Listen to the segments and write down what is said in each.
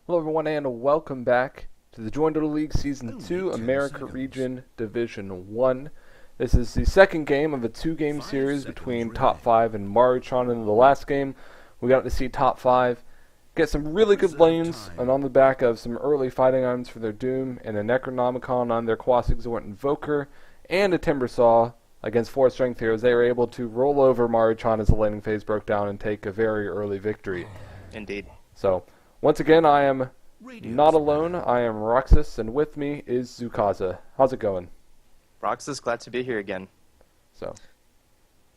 Hello everyone and welcome back to the joinDOTA League Season 2 America Region Division 1. This is the second game of a two-game series between Top 5 and Maruchan. In the last game, we got to see Top 5 get some really good lanes, and on the back of some early fighting items for their Doom, and a Necronomicon on their Quasi-Exort Invoker, and a Timbersaw against 4 Strength Heroes. They were able to roll over Maruchan as the laning phase broke down and take a very early victory. Indeed. So, once again, I am not alone. I am Roxas, and with me is Zukaza. How's it going? Roxas, glad to be here again. So,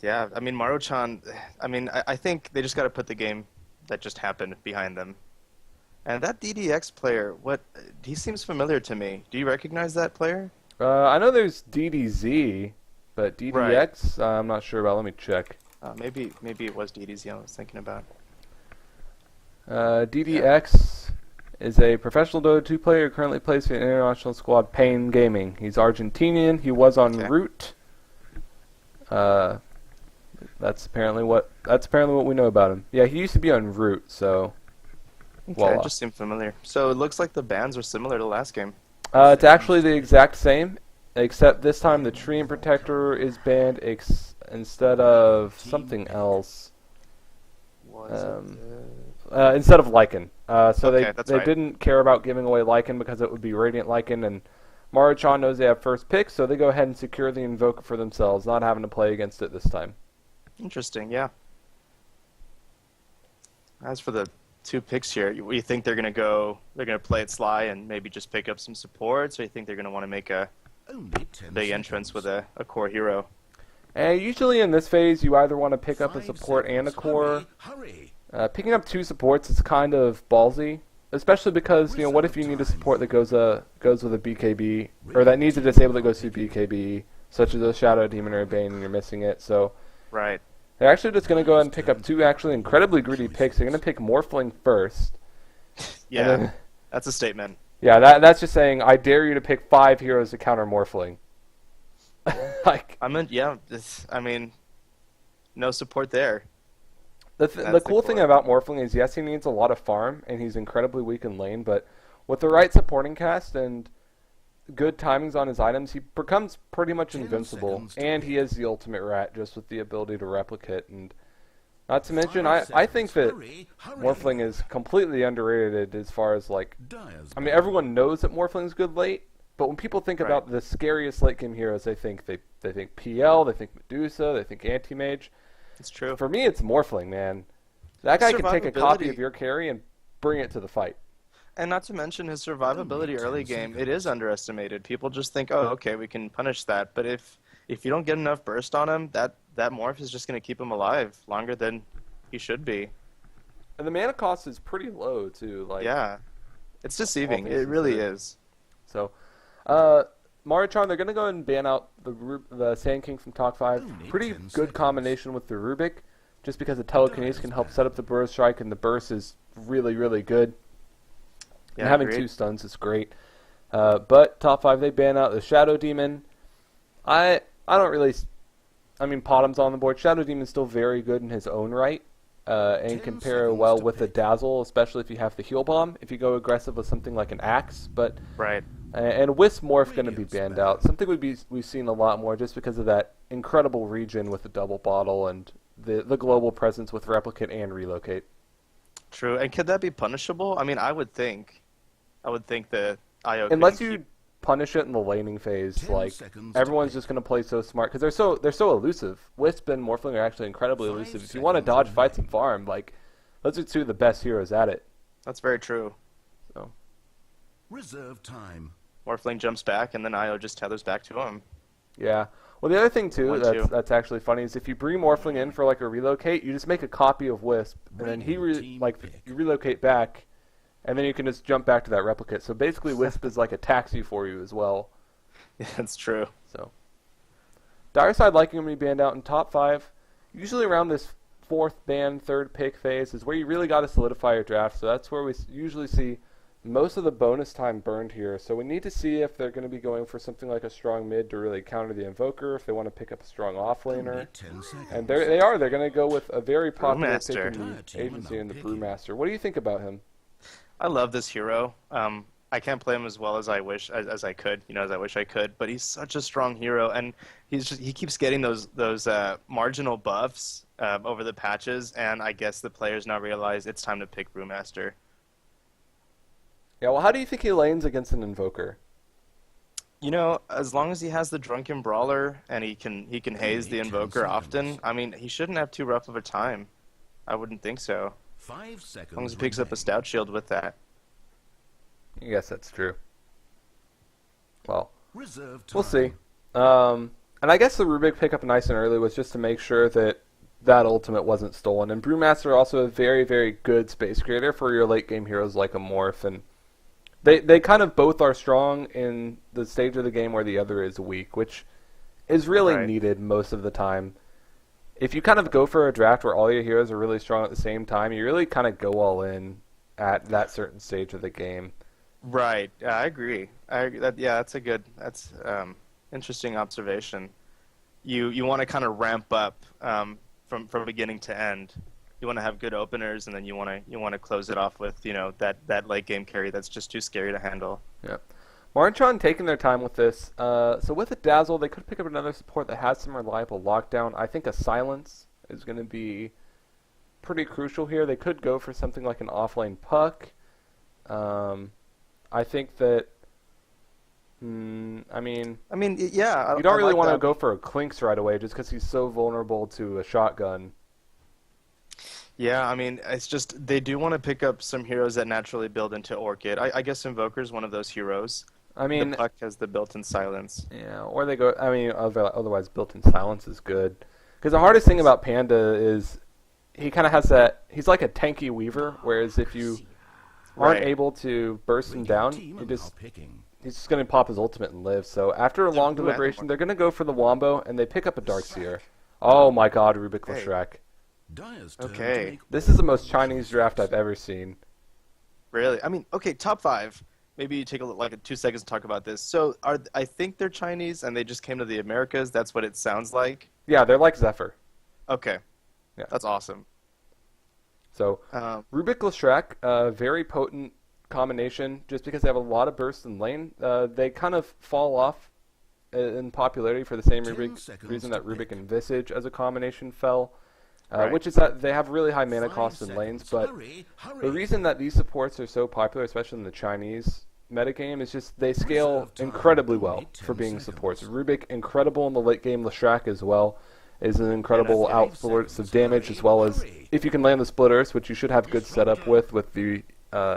Yeah, I mean, Maruchan, I think they just got to put the game that just happened behind them. And that DDX player, he seems familiar to me. Do you recognize that player? I know there's DDZ, but DDX, I'm not sure about. Let me check. Maybe it was DDZ I was thinking about. DDX is a professional Dota 2 player who currently plays for the international squad Pain Gaming. He's Argentinian. He was on Root. That's apparently what we know about him. Yeah, he used to be on Root, so Okay, voila. it just seemed familiar. So it looks like the bans are similar to the last game. It's actually the exact same, except this time the Treant Protector is banned instead of something else. Instead of Lycan. So Okay, they didn't care about giving away Lycan because it would be Radiant Lycan, and Maruchan knows they have first pick, so they go ahead and secure the Invoker for themselves, not having to play against it this time. Interesting, yeah. As for the 2 picks here, you think they're gonna play it sly and maybe just pick up some supports, or you think they're gonna want to make a big entrance with a core hero? And usually in this phase, you either want to pick up a support and a core. Picking up 2 supports is kind of ballsy, especially because, what if you need a support that goes with a BKB, or that needs a disable that goes through BKB, such as a Shadow Demon or a Bane, and you're missing it. So Right. they're actually just going to go ahead and pick up 2 actually incredibly greedy picks. They're going to pick Morphling first. Yeah, Then, that's a statement. yeah, that's just saying, I dare you to pick 5 heroes to counter Morphling. No support there. The cool thing about Morphling is, yes, he needs a lot of farm, and he's incredibly weak in lane, but with the right supporting cast and good timings on his items, he becomes pretty much invincible, and he is the ultimate rat, just with the ability to replicate. And not to mention, I think that Morphling is completely underrated as far as, everyone knows that Morphling's good late, but when people think about the scariest late game heroes, they think PL, they think Medusa, they think Anti-Mage. It's true. For me, it's Morphling, man. That guy can take a copy of your carry and bring it to the fight. And not to mention his survivability early game, it is underestimated. People just think, oh, okay, we can punish that. But if you don't get enough burst on him, that morph is just going to keep him alive longer than he should be. And the mana cost is pretty low, too. Yeah. It's deceiving. It really is. So, Maruchan, they're going to go ahead and ban out the Sand King from Top 5. Pretty good combination with the Rubik, just because the Telekinesis can help set up the Burst Strike, and the Burst is really, really good. Yeah, and having 2 stuns is great. But Top 5, they ban out the Shadow Demon. I don't really... Pottom's on the board. Shadow Demon's still very good in his own right, and can pair well with the Dazzle, especially if you have the Heal Bomb, if you go aggressive with something like an Axe. But and Wisp Morph going to be banned out. Something we've seen a lot more just because of that incredible region with the double bottle and the global presence with Replicate and Relocate. True. And could that be punishable? I would think the IO unless you punish it in the laning phase, everyone's just going to play so smart because they're so elusive. Wisp and Morphling are actually incredibly elusive. If you want to dodge fights and farm, those are 2 of the best heroes at it. That's very true. So reserve time. Morphling jumps back, and then IO just tethers back to him. Yeah. Well, the other thing, too, that's actually funny is if you bring Morphling in for, a relocate, you just make a copy of Wisp, and then you relocate back, and then you can just jump back to that replicate. So basically, Wisp is like a taxi for you as well. Yeah, that's true. So, Dire Side liking him to be banned out in Top 5. Usually around this 4th ban, 3rd pick phase is where you really got to solidify your draft. So that's where we usually see most of the bonus time burned here, so we need to see if they're going to be going for something like a strong mid to really counter the Invoker, if they want to pick up a strong offlaner. And they're going to go with a very popular pick in the agency in the Brewmaster. What do you think about him? I love this hero. I can't play him as well as I wish as I could, as I wish I could. But he's such a strong hero, and he keeps getting those marginal buffs over the patches, and I guess the players now realize it's time to pick Brewmaster. Yeah, well, how do you think he lanes against an Invoker? As long as he has the Drunken Brawler and he can haze the Invoker often, I mean, he shouldn't have too rough of a time. I wouldn't think so. 5 seconds. As long as he picks up a Stout Shield with that. I guess that's true. Well, Reserve time. we'll see. And I guess the Rubik pickup nice and early was just to make sure that ultimate wasn't stolen. And Brewmaster also a very, very good space creator for your late game heroes like a Morph. And they kind of both are strong in the stage of the game where the other is weak, which is really needed most of the time. If you kind of go for a draft where all your heroes are really strong at the same time, you really kind of go all in at that certain stage of the game. Right. Yeah, I agree. That's interesting observation. You want to kind of ramp up from beginning to end. You want to have good openers, and then you want to close it off with that late game carry that's just too scary to handle. Yeah. Maruchan taking their time with this. So with a Dazzle, they could pick up another support that has some reliable lockdown. I think a Silence is going to be pretty crucial here. They could go for something like an offlane Puck. I think that. Yeah. You don't really want to go for a Clinks right away just because he's so vulnerable to a shotgun. Yeah, I mean, it's just they do want to pick up some heroes that naturally build into Orchid. I guess Invoker's one of those heroes. I mean, the Puck has the built-in silence. Yeah, or they go. I mean, otherwise, built-in silence is good. Because the hardest thing about Panda is he kind of has that. He's like a tanky Weaver, whereas if you aren't able to burst him down, he's just going to pop his ultimate and live. So after a long deliberation, they're going to go for the Wombo, and they pick up a Darkseer. Oh my God, Rubik Leshrac. Okay. This is the most Chinese draft I've ever seen. Really? I mean, okay, top 5. Maybe you take like 2 seconds to talk about this. So I think they're Chinese, and they just came to the Americas. That's what it sounds like. Yeah, they're like Zephyr. Okay. Yeah. That's awesome. So, Rubik Leshrac, very potent combination. Just because they have a lot of bursts in lane, they kind of fall off in popularity for the same reason that Rubik and Visage as a combination fell. Which is that they have really high mana costs in lanes, but the reason that these supports are so popular, especially in the Chinese metagame, is just they scale incredibly well for being supports. Rubik, incredible in the late game. Leshrac as well is an incredible outsource of damage, as well as if you can land the Splitters, which you should have good setup with the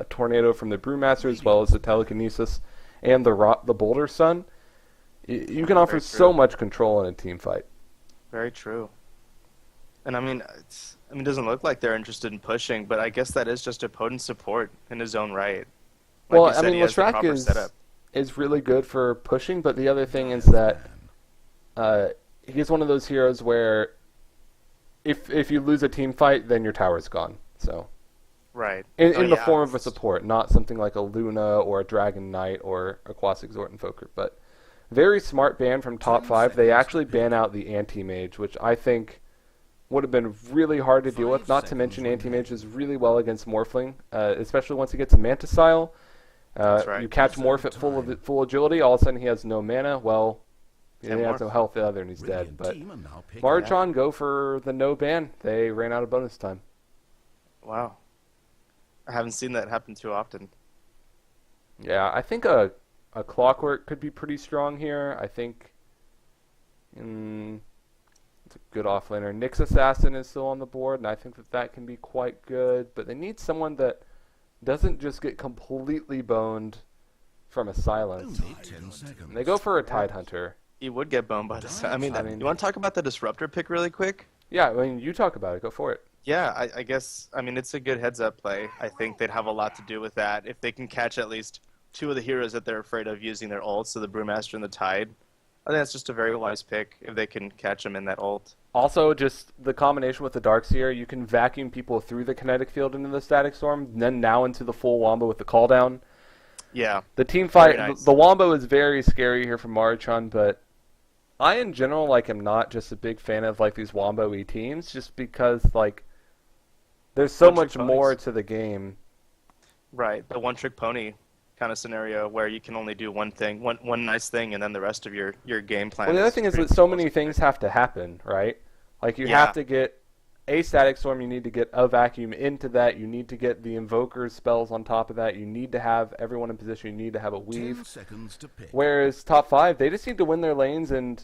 Tornado from the Brewmaster, as well as the Telekinesis and the Boulder Sun. You can offer so much control in a team fight. Very true. And I mean, it doesn't look like they're interested in pushing, but I guess that is just a potent support in his own right. Well, I mean, Leshrac is really good for pushing, but the other thing is that he's one of those heroes where if you lose a team fight, then your tower's gone. So, right. In the form of a support, not something like a Luna or a Dragon Knight or a Quasi-Exort Invoker, but very smart ban from top 5. They actually ban out the Anti-Mage, which I think would have been really hard to deal with, not to mention Anti-Mage is really well against Morphling, especially once he gets a Mantisile. You catch Morph at full agility, all of a sudden he has no mana, well, he has no health either and he's dead. But Maruchan go for the no ban. They ran out of bonus time. Wow. I haven't seen that happen too often. Yeah, I think a Clockwork could be pretty strong here. I think... it's a good offlaner. Nyx Assassin is still on the board, and I think that can be quite good. But they need someone that doesn't just get completely boned from a silence. And they go for a Tidehunter. He would get boned by the silence. I mean, you want to talk about the Disruptor pick really quick? Yeah, I mean, you talk about it. Go for it. Yeah, I guess, it's a good heads-up play. I think they'd have a lot to do with that. If they can catch at least 2 of the heroes that they're afraid of using their ults, so the Brewmaster and the Tide, I think that's just a very wise pick if they can catch him in that ult. Also, just the combination with the Darkseer, you can vacuum people through the kinetic field into the Static Storm, then now into the full Wombo with the call down. Yeah. The team fight, nice. The Wombo is very scary here for Maruchan, but I in general am not just a big fan of these Wombo-y teams, just because there's so much more to the game. Right, the one-trick pony kind of scenario where you can only do one thing, one nice thing, and then the rest of your game plan. Well, the other thing is that so many things have to happen, right? Like you have to get a static storm, you need to get a vacuum into that, you need to get the invoker's spells on top of that, you need to have everyone in position, you need to have a weave. 10 seconds to pick. Whereas top 5, they just need to win their lanes and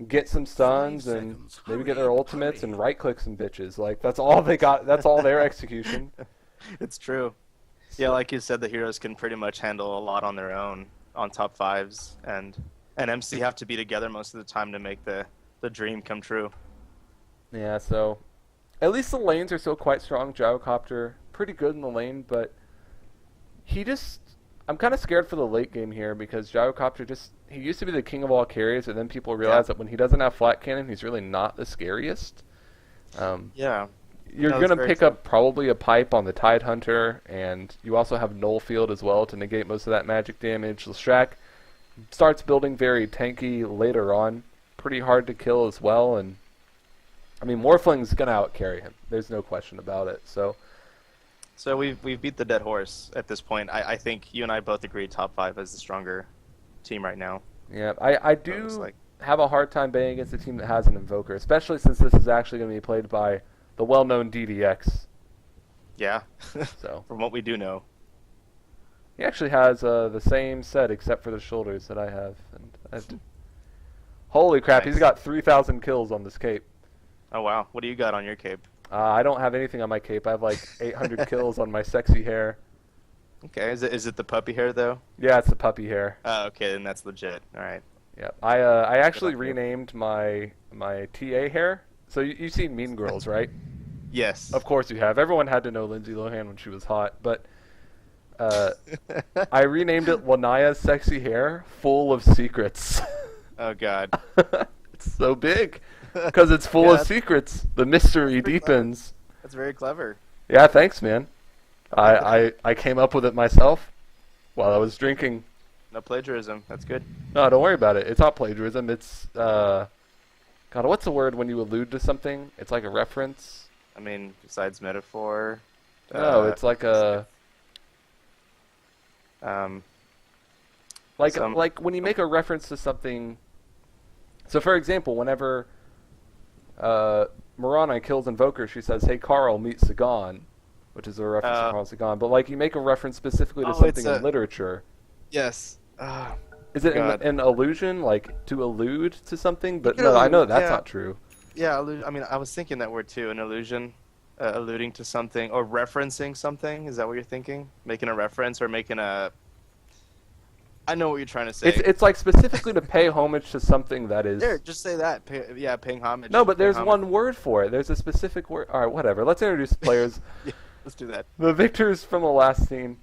get some stuns and maybe get their ultimates and right-click some bitches. Like, that's all they got. That's all their execution. It's true. Yeah, like you said, the heroes can pretty much handle a lot on their own on top 5s, and MC have to be together most of the time to make the dream come true. Yeah, so at least the lanes are still quite strong. Gyrocopter, pretty good in the lane, but I'm kind of scared for the late game here because Gyrocopter he used to be the king of all carries, and then people realize that when he doesn't have flat cannon, he's really not the scariest. Yeah. You're going to pick up probably a pipe on the Tidehunter, and you also have Null Field as well to negate most of that magic damage. Leshrac starts building very tanky later on, pretty hard to kill as well, and I mean Morphling's going to out-carry him. There's no question about it. So we've beat the dead horse at this point. I think you and I both agree top 5 is the stronger team right now. Yeah, I do have a hard time betting against a team that has an Invoker, especially since this is actually going to be played by the well-known DDX. Yeah, so from what we do know. He actually has the same set except for the shoulders that I have. Holy crap, Nice. He's got 3,000 kills on this cape. Oh wow, what do you got on your cape? I don't have anything on my cape. I have like 800 kills on my sexy hair. Okay, is it the puppy hair though? Yeah, it's the puppy hair. Oh, okay, then that's legit. All right. Yeah, I actually renamed my TA hair. So you've seen Mean Girls, right? Yes. Of course you have. Everyone had to know Lindsay Lohan when she was hot, but I renamed it Lanaya's Sexy Hair Full of Secrets. Oh God. It's so big because it's full of secrets. The mystery deepens. Clever. That's very clever. Yeah, thanks, man. I came up with it myself while I was drinking. No plagiarism. That's good. No, don't worry about it. It's not plagiarism. It's God, what's the word when you allude to something? It's like a reference. I mean, besides metaphor. No, it's like a like when you make a reference to something. So, for example, whenever Marana kills Invoker, she says, "Hey, Carl, meet Sagan," which is a reference to Carl Sagan. But like you make a reference specifically to something in literature. Yes. Is it an allusion, like to allude to something? But no, I know that's not true. Yeah, I mean, I was thinking that word too, an allusion, alluding to something, or referencing something. Is that what you're thinking? Making a reference or making a... I know what you're trying to say. It's like specifically to pay homage to something that is... There, just say that. Paying homage. No, but there's one word for it. There's a specific word. All right, whatever. Let's introduce the players. Yeah, let's do that. The victors from the last game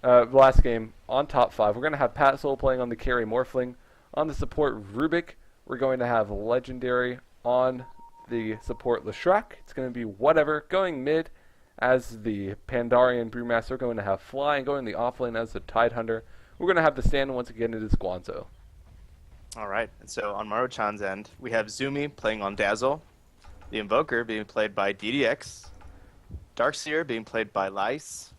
on top 5. We're going to have Pat Soul playing on the carry Morphling. On the support Rubik, we're going to have Legendary on the support Leshrac. It's going to be whatever. Going mid as the Pandarian Brewmaster. We're going to have Fly, and going the offlane as the Tidehunter. We're going to have the stand once again. It is Guanzo. All right. And so on Maruchan's end, we have Zumi playing on Dazzle, the Invoker being played by DDX, Darkseer being played by Lice,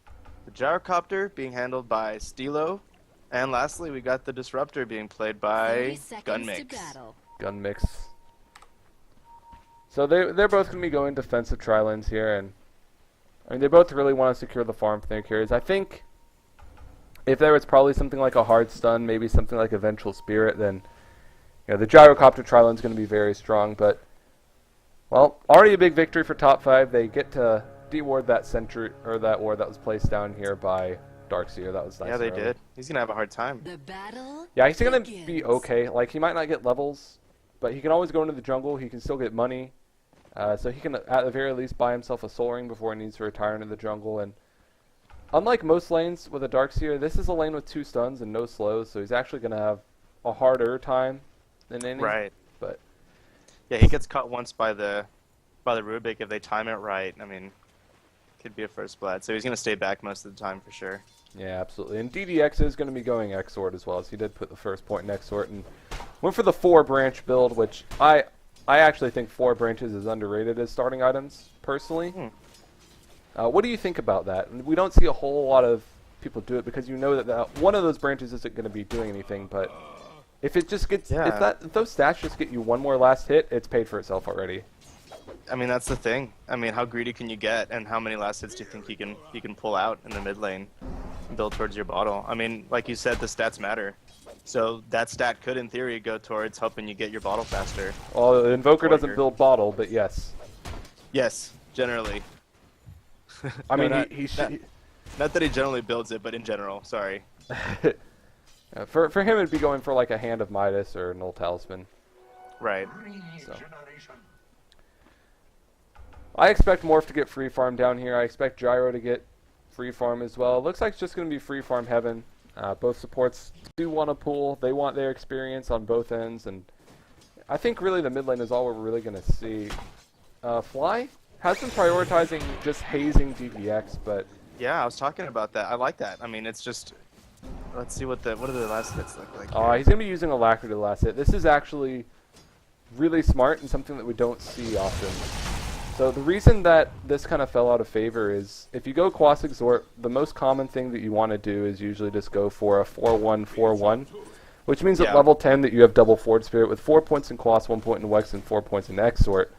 the Gyrocopter being handled by Stilo, and lastly, we got the Disruptor being played by Gunmix. Gunmix. So they're both going to be going defensive tri-lanes here, and I mean they both really want to secure the farm for their carries. I think if there was probably something like a hard stun, maybe something like a Vengeful Spirit, then the Gyrocopter tri-lane is going to be very strong. But well, already a big victory for top 5. They get to deward that sentry or that ward that was placed down here by Darkseer. That was nice. Yeah, they did. He's gonna have a hard time. Yeah, he's gonna be okay. Like he might not get levels, but he can always go into the jungle. He can still get money, so he can at the very least buy himself a Soul Ring before he needs to retire into the jungle. And unlike most lanes with a Darkseer, this is a lane with 2 stuns and no slows, so he's actually gonna have a harder time than any. Right. But yeah, he gets caught once by the Rubik if they time it right. I mean, could be a first blood, so he's going to stay back most of the time for sure. Yeah, absolutely. And DDX is going to be going Exort as well, so he did put the first point in Exort and went for the 4-branch build, which I actually think 4 branches is underrated as starting items, personally. What do you think about that? We don't see a whole lot of people do it because you know that one of those branches isn't going to be doing anything. But if it just gets, if those stats just get you one more last hit, it's paid for itself already. I mean, that's the thing. I mean, how greedy can you get, and how many last hits do you think you can pull out in the mid lane and build towards your bottle? I mean, like you said, the stats matter. So that stat could, in theory, go towards helping you get your bottle faster. Well, the Invoker doesn't build bottle, but yes. Yes, generally. I mean, not that he generally builds it, but in general, sorry. For him, it'd be going for like a Hand of Midas or Null Talisman. Right. So. I expect Morph to get free farm down here. I expect Gyro to get free farm as well. It looks like it's just going to be free farm heaven. Both supports do want to pull. They want their experience on both ends, and I think really the mid lane is all we're really going to see. Fly has been prioritizing just hazing DDX, but yeah, I was talking about that. I like that. I mean, it's just let's see what do the last hits look like. He's going to be using Alacrity the last hit. This is actually really smart and something that we don't see often. So the reason that this kind of fell out of favor is if you go Quas Exhort, the most common thing that you want to do is usually just go for a 4-1-4-1, which means at level 10 that you have double Forward Spirit with 4 points in Quas, 1 point in Wex, and 4 points in Exhort.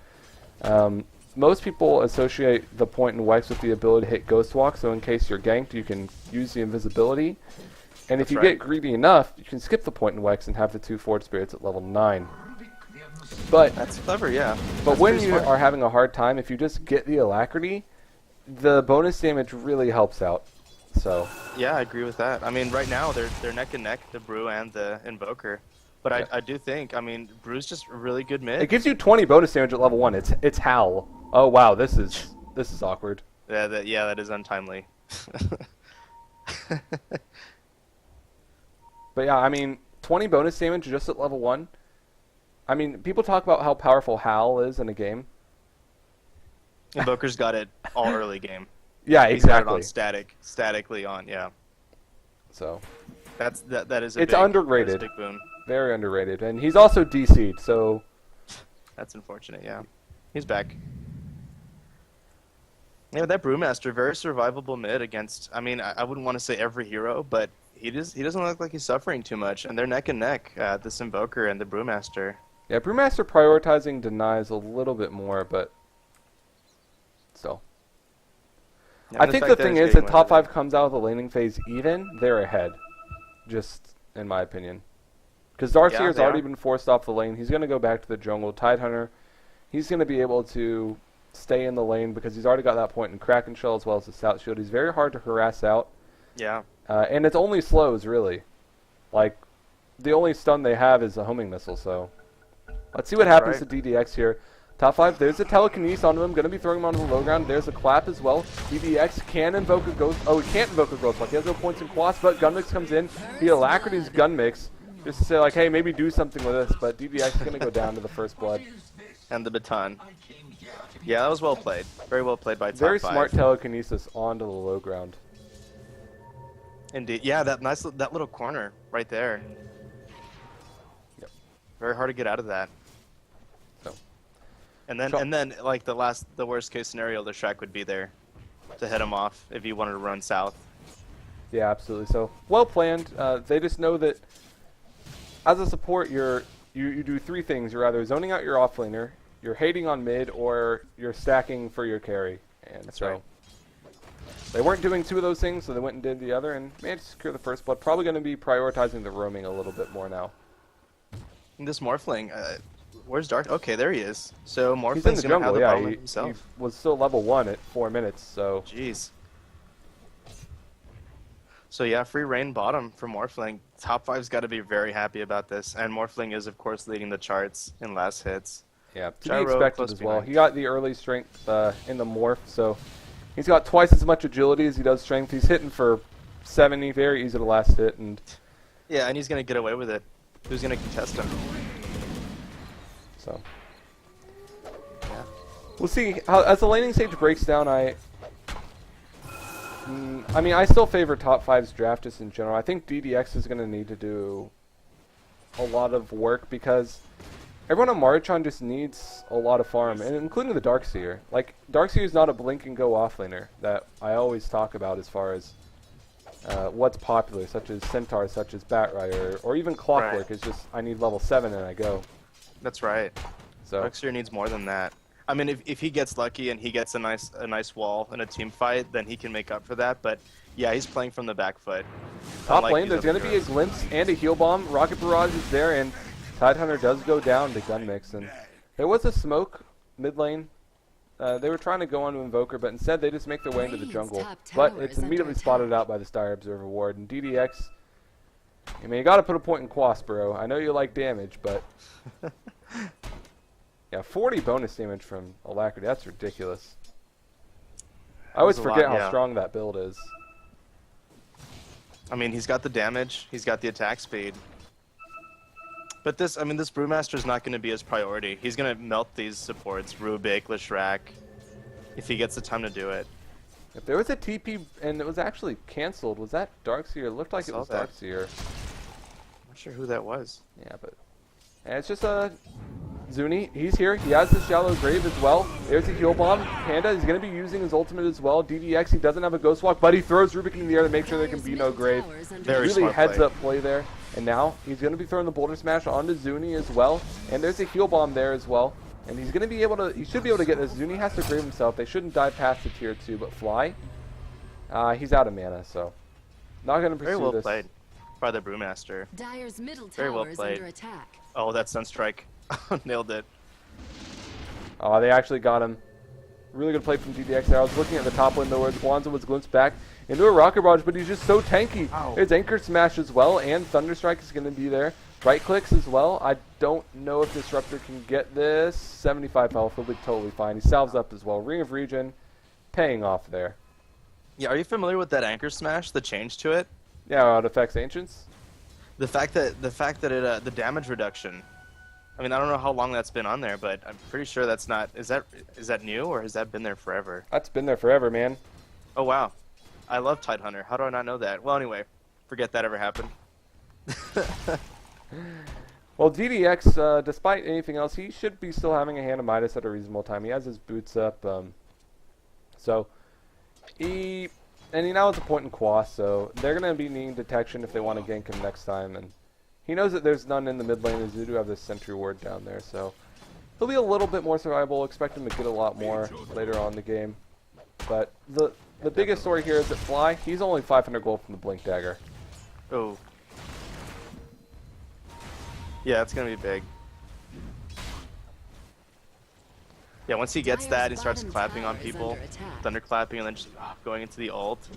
Most people associate the point in Wex with the ability to hit Ghost Walk, so in case you're ganked, you can use the invisibility. And if you get greedy enough, you can skip the point in Wex and have the 2 Forward Spirits at level 9. But that's clever, yeah. But when you are having a hard time, if you just get the Alacrity, the bonus damage really helps out. So yeah, I agree with that. I mean, right now they're neck and neck, the Brew and the Invoker. But I do think, I mean, Brew's just a really good mid. It gives you 20 bonus damage at level 1. It's Howl. Oh wow, this is awkward. Yeah, that is untimely. But yeah, I mean, 20 bonus damage just at level 1. I mean, people talk about how powerful Howl is in a game. Invoker's got it all early game. Yeah, exactly. He's got it on statically on, yeah. So that is it's underrated. Big boon. Very underrated, and he's also DC'd, so that's unfortunate. Yeah, he's back. Yeah, that Brewmaster, very survivable mid against. I mean, I wouldn't want to say every hero, but he doesn't look like he's suffering too much, and they're neck and neck. This Invoker and the Brewmaster. Yeah, Brewmaster prioritizing denies a little bit more, but still. Yeah, I think the thing is that top 5 comes out of the laning phase even, they're ahead. Just in my opinion. Because Darkseer's already been forced off the lane. He's going to go back to the jungle. Tidehunter, he's going to be able to stay in the lane because he's already got that point in Kraken Shell as well as the Stout Shield. He's very hard to harass out. Yeah. And it's only slows, really. Like, the only stun they have is a homing missile, so let's see what happens to DDX here. Top 5, there's a telekinesis onto him, going to be throwing him onto the low ground. There's a clap as well. DDX can invoke a ghost. Oh, he can't invoke a ghost walk. He has no points in Quas, but Gunmix comes in. He Alacrity's Gunmix just to say, like, hey, maybe do something with this, but DDX is going to go down to the first blood. And the baton. Yeah, that was well played. Very well played by top 5. Very smart telekinesis onto the low ground. Indeed. Yeah, that little corner right there. Yep. Very hard to get out of that. And then like the worst case scenario, the Shrek would be there to hit him off if you wanted to run south. Yeah, absolutely. So well planned. They just know that as a support, you do 3 things. You're either zoning out your offlaner, you're hating on mid, or you're stacking for your carry. And that's right. They weren't doing 2 of those things, so they went and did the other, and managed to secure the first blood. Probably going to be prioritizing the roaming a little bit more now. And this Morphling, where's Dark? Okay, there he is. So Morphling's He's in the jungle, have the himself. He was still level 1 at 4 minutes, so. Jeez. So yeah, free reign bottom for Morphling. Top 5's got to be very happy about this, and Morphling is of course leading the charts in last hits. Yeah, to be expected as well. He got the early strength in the morph, so he's got twice as much agility as he does strength. He's hitting for 70, very easy to last hit, and yeah, and he's gonna get away with it. Who's gonna contest him? So yeah, we'll see how as the laning stage breaks down. I mean, I still favor top 5's draft just in general. I think DDX is going to need to do a lot of work because everyone on Maruchan just needs a lot of farm, and including the Darkseer. Like, Darkseer is not a blink and go offlaner that I always talk about as far as what's popular, such as Centaur, such as Batrider, or even Clockwork. Right. Is just I need level 7 and I go. That's right. So Darkseer needs more than that. I mean, if he gets lucky and he gets a nice wall in a team fight, then he can make up for that. But yeah, he's playing from the back foot. top Unlike lane, these there's going other to be a heroes. glimpse and a heal bomb. Rocket Barrage is there, and Tidehunter does go down to gun mix. And there was a smoke mid lane. They were trying to go onto Invoker, but instead they just make their way into the jungle. But it's immediately spotted out by the Star Observer Ward. And DDX, I mean, you got to put a point in Quas, bro. I know you like damage, but yeah, 40 bonus damage from Alacrity. That's ridiculous. I always That's a forget lot, how yeah. strong that build is. I mean, he's got the damage, he's got the attack speed. But this Brewmaster is not going to be his priority. He's going to melt these supports, Rubik, Leshrac, if he gets the time to do it. If there was a TP and it was actually canceled, was that Darkseer? It looked like it Saw was that. Darkseer. I'm not sure who that was. Yeah, but and it's just Zuni. He's here. He has the shallow grave as well. There's a heal bomb. Panda is going to be using his ultimate as well. DDX, he doesn't have a ghost walk, but he throws Rubik in the air to make sure there can be no grave. Very Really smart heads play. up play there. And now he's going to be throwing the boulder smash onto Zuni as well. And there's a heal bomb there as well. And he's going to be able to. He should be able to get this. Zuni has to grave himself. They shouldn't dive past the tier 2, but fly. He's out of mana, so not going to pursue Very well this. played by the Brewmaster. Dyer's middle Very well tower is played. under attack. Oh, that Sunstrike. Nailed it. Oh, they actually got him. Really good play from DDX there. I was looking at the top window where Guanzo was glimpsed back into a rocket barrage, but he's just so tanky. Ow. There's Anchor Smash as well, and Thunderstrike is going to be there. Right clicks as well. I don't know if Disruptor can get this. 75 health, he'll be totally fine. He salves up as well. Ring of Regen, paying off there. Yeah, are you familiar with that Anchor Smash, the change to it? Yeah, how it affects Ancients. The fact that it the damage reduction. I mean, I don't know how long that's been on there, but I'm pretty sure that's not. Is that new or has that been there forever? That's been there forever, man. Oh wow, I love Tidehunter. How do I not know that? Well, anyway, forget that ever happened. Well, DDX, despite anything else, he should be still having a hand of Midas at a reasonable time. He has his boots up, so he now has a point in Quas, so they're going to be needing detection if they want to gank him next time, and he knows that there's none in the mid lane, as they do have this sentry ward down there, so he'll be a little bit more survivable. Expect him to get a lot more later on in the game, but the biggest story here is that Fly, he's only 500 gold from the Blink Dagger. Oh. Yeah, it's gonna be big. Yeah, once he gets that, he starts Dyer's clapping on bottom tower is people, under attack. thunderclapping, and then just going into the ult.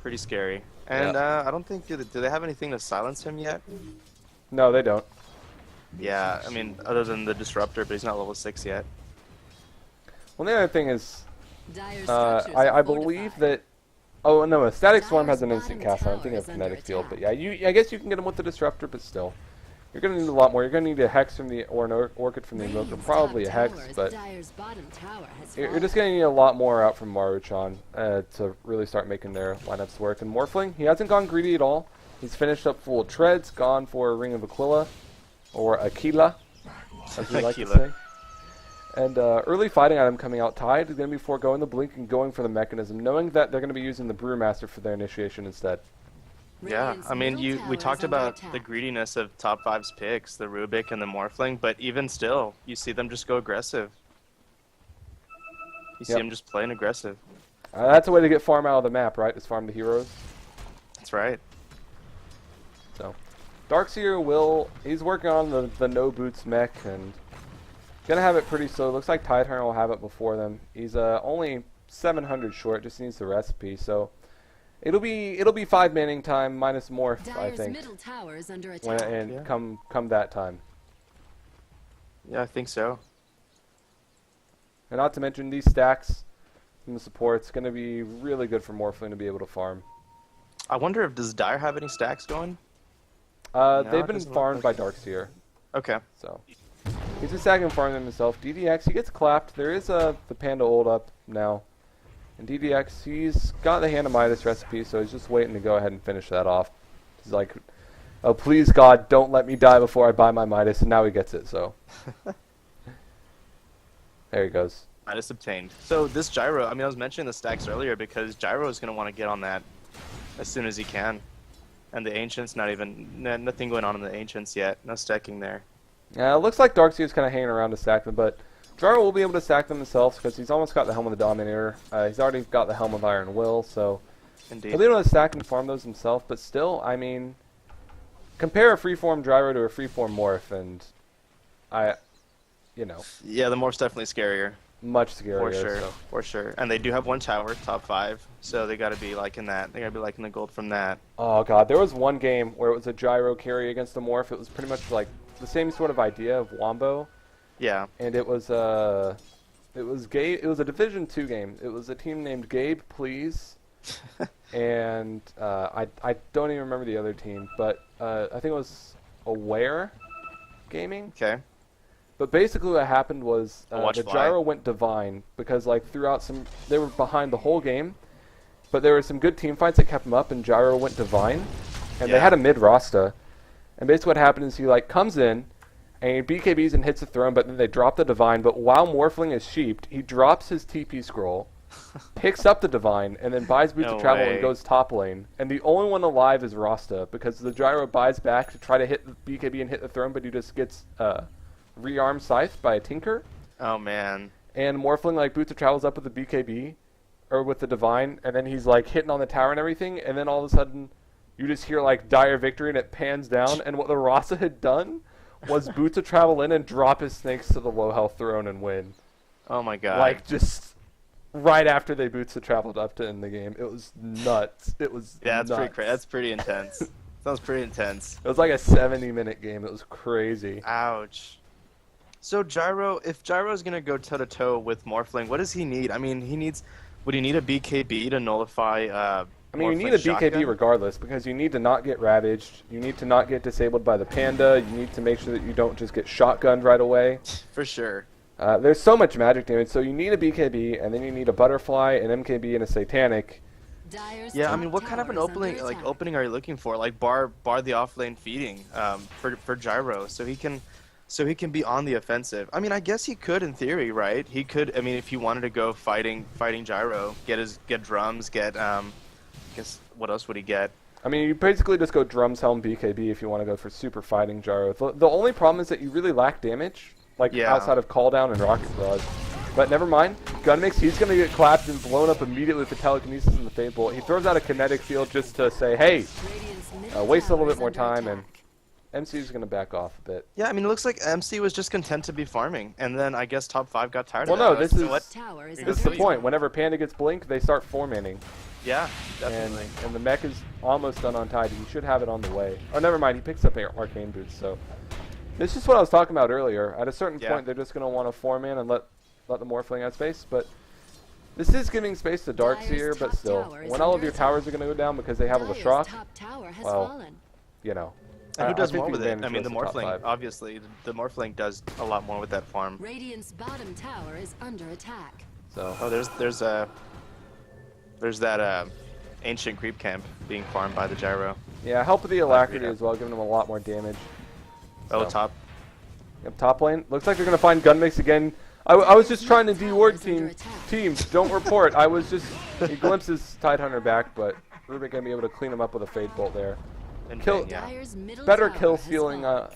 Pretty scary. And I don't think do they have anything to silence him yet? No, they don't. Yeah, I mean, other than the disruptor, but he's not level 6 yet. Well, the other thing is, Dyer's structures I are believe fortified. that. Oh no, a Static Swarm has Dyer's an instant bottom cast. I'm tower thinking of is under Kinetic Field, but attack. yeah, I guess you can get him with the Disruptor, but still, you're gonna need a lot more. You're gonna need a Hex from or an Orchid from the Invoker, Radiant's probably a top Hex, tower is but Dyer's bottom tower has you're fallen. just gonna need a lot more out from Maruchan to really start making their lineups work. And Morphling, he hasn't gone greedy at all. He's finished up full of treads, gone for a Ring of Aquila, or Aquila, as we like to Aquila. say. And early fighting item coming out Tide is going to be foregoing the Blink and going for the Mechanism, knowing that they're going to be using the Brewmaster for their initiation instead. Yeah, Radiant's I mean, middle tower we is talked under about attack. the greediness of top 5's picks, the Rubik and the Morphling, but even still, you see them just go aggressive. You see Yep. them just playing aggressive. That's a way to get farm out of the map, right? Is farm the heroes. That's right. So, Darkseer he's working on the no boots mech and gonna have it pretty slow. Looks like Tidehunter will have it before them. He's only 700 short, just needs the recipe. So, it'll be 5 manning time minus Morph, I Dyer's think, middle tower is under attack. Yeah. come that time. Yeah, I think so. And not to mention these stacks from the support's gonna be really good for Morphling to be able to farm. I wonder if does Dyer have any stacks going? They've it been doesn't look farmed by like Darkseer. Okay. So he's been stacking and farming them himself. DDX, he gets clapped. There is the Panda ult up now. And DDX, he's got the Hand of Midas recipe, so he's just waiting to go ahead and finish that off. He's like, oh, please, God, don't let me die before I buy my Midas. And now he gets it, so. There he goes. Minus obtained. So this Gyro, I mean, I was mentioning the stacks earlier because Gyro is going to want to get on that as soon as he can. And the Ancients, nothing going on in the Ancients yet. No stacking there. Yeah, it looks like Darkseer's kind of hanging around to stack them, but Gyro will be able to stack them himself because he's almost got the Helm of the Dominator. He's already got the Helm of Iron Will, so Indeed. he'll be able to stack and farm those himself. But still, I mean, compare a freeform Gyro to a freeform Morph, and Yeah, the Morph's definitely scarier. much scarier. For sure, So. for sure. And they do have one tower, top 5, so they got to be liking that. They got to be liking the gold from that. Oh god, there was one game where it was a Gyro carry against a Morph. It was pretty much like the same sort of idea of Wombo, Yeah. and it was a Division 2 game. It was a team named Gabe Please, and I don't even remember the other team, but I think it was Aware Gaming. Okay. But basically what happened was Watch the Fly. Gyro went divine because like throughout they were behind the whole game, but there were some good team fights that kept them up, and Gyro went divine, and they Yeah. had a mid Rasta, and basically what happened is he like comes in and he BKBs and hits the throne, but then they drop the divine, but while Morphling is sheeped, he drops his TP scroll, picks up the divine, and then buys Boots No of Travel way. and goes top lane, and the only one alive is Rasta because the Gyro buys back to try to hit the BKB and hit the throne, but he just gets rearmed scythed by a Tinker. Oh, man. And Morphling like Boots of Travels up with the BKB or with the Divine, and then he's like hitting on the tower and everything, and then all of a sudden you just hear like dire victory and it pans down, and what the Rasa had done was Boots of Travel in and drop his snakes to the low health throne and win. Oh, my God. Like just right after they Boots of Traveled up to end the game. It was nuts. It was Yeah, that's pretty nuts. crazy. That's pretty intense. Sounds pretty intense. It was like a 70-minute game. It was crazy. Ouch. So Gyro, if Gyro's gonna go toe-to-toe with Morphling, what does he need? I mean, would he need a BKB to nullify I mean, you need a Morphling's BKB shotgun? regardless because you need to not get ravaged. You need to not get disabled by the panda. You need to make sure that you don't just get shotgunned right away. For sure. There's so much magic damage, so you need a BKB, and then you need a butterfly, an MKB, and a satanic. Yeah, I mean, what kind of an opening are you looking for? Like bar the offlane feeding for Gyro, so he can be on the offensive. I mean, I guess he could in theory, right? He could. I mean, if he wanted to go fighting Gyro, get drums, guess what else would he get? I mean, you basically just go drums, helm, BKB if you want to go for super fighting Gyro. The only problem is that you really lack damage, like Yeah. outside of call down and rocket barrage. But never mind. Gunmix, he's going to get clapped and blown up immediately with the telekinesis and the fade bolt. He throws out a kinetic field just to say, hey, waste a little bit more time, and MC's going to back off a bit. Yeah, I mean, it looks like MC was just content to be farming, and then I guess top 5 got tired Well, of that. no, this You know is- what? This is the point. Whenever Panda gets Blink, they start 4-manning. Yeah, And, definitely. and the mech is almost done on tide. He should have it on the way. Oh, never mind. He picks up Arcane Boots, so... This is what I was talking about earlier. At a certain Yeah. point, they're just going to want to 4-man and let the Morphling have space, but... This is giving space to Darkseer, but still. When all of your towers are going to go down because they have a Lashrock, well, you know... And who I does think more we with it? managed I mean, the most of top Morphling, five. obviously, the Morphling does a lot more with that farm. Radiant's bottom tower is under attack. So... Oh, there's that ancient creep camp being farmed by the Gyro. Yeah, help with the Alacrity yeah. as well, giving them a lot more damage. Oh, So. top. Yep, top lane. Looks like they're going to find Gunmix again. I was just trying to de-ward teams. Don't report. I was just... He glimpses Tidehunter back, but Rubik going to be able to clean him up with a Fade Bolt there. And Kill- Bane, yeah. Dire's middle Better tower kill has stealing fallen.